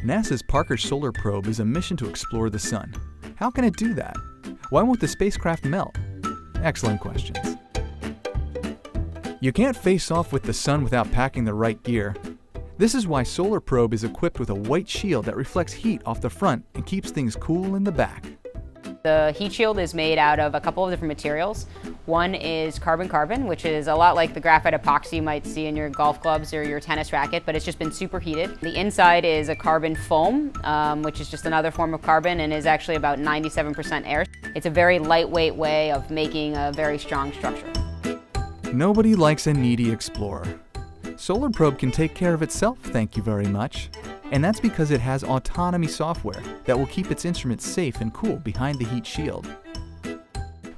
NASA's Parker Solar Probe is a mission to explore the sun. How can it do that? Why won't the spacecraft melt? Excellent questions. You can't face off with the sun without packing the right gear. This is why Solar Probe is equipped with a white shield that reflects heat off the front and keeps things cool in the back. The heat shield is made out of a couple of different materials. One is carbon-carbon, which is a lot like the graphite epoxy you might see in your golf clubs or your tennis racket, but it's just been superheated. The inside is a carbon foam, which is just another form of carbon and is actually about 97% air. It's a very lightweight way of making a very strong structure. Nobody likes a needy explorer. Solar Probe can take care of itself, thank you very much. And that's because it has autonomy software that will keep its instruments safe and cool behind the heat shield.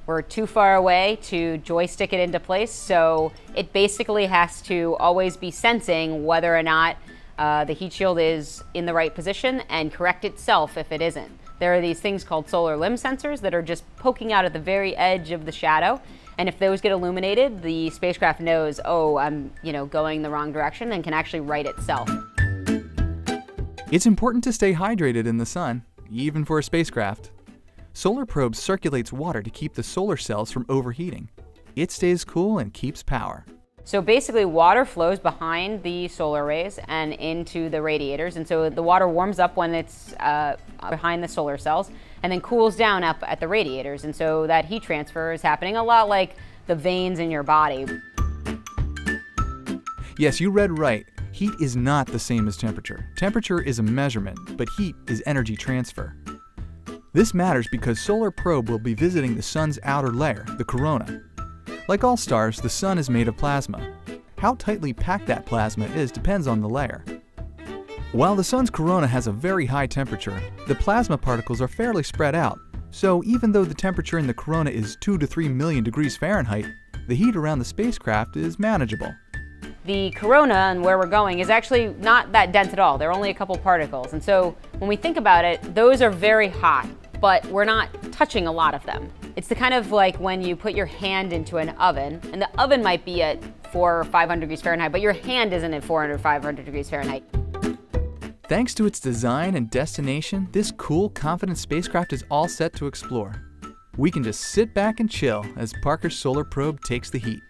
We're too far away to joystick it into place, so it basically has to always be sensing whether or not the heat shield is in the right position and correct itself if it isn't. There are these things called solar limb sensors that are just poking out at the very edge of the shadow, and if those get illuminated, the spacecraft knows, oh, I'm going the wrong direction, and can actually right itself. It's important to stay hydrated in the sun, even for a spacecraft. Solar Probe circulates water to keep the solar cells from overheating. It stays cool and keeps power. So basically water flows behind the solar rays and into the radiators, and so the water warms up when it's behind the solar cells and then cools down up at the radiators, and so that heat transfer is happening a lot like the veins in your body. Yes, you read right. Heat is not the same as temperature. Temperature is a measurement, but heat is energy transfer. This matters because Solar Probe will be visiting the sun's outer layer, the corona. Like all stars, the sun is made of plasma. How tightly packed that plasma is depends on the layer. While the sun's corona has a very high temperature, the plasma particles are fairly spread out. So even though the temperature in the corona is 2 to 3 million degrees Fahrenheit, the heat around the spacecraft is manageable. The corona and where we're going is actually not that dense at all. There are only a couple particles. And so when we think about it, those are very hot, but we're not touching a lot of them. It's the kind of like when you put your hand into an oven, and the oven might be at 400 or 500 degrees Fahrenheit, but your hand isn't at 400 or 500 degrees Fahrenheit. Thanks to its design and destination, this cool, confident spacecraft is all set to explore. We can just sit back and chill as Parker's Solar Probe takes the heat.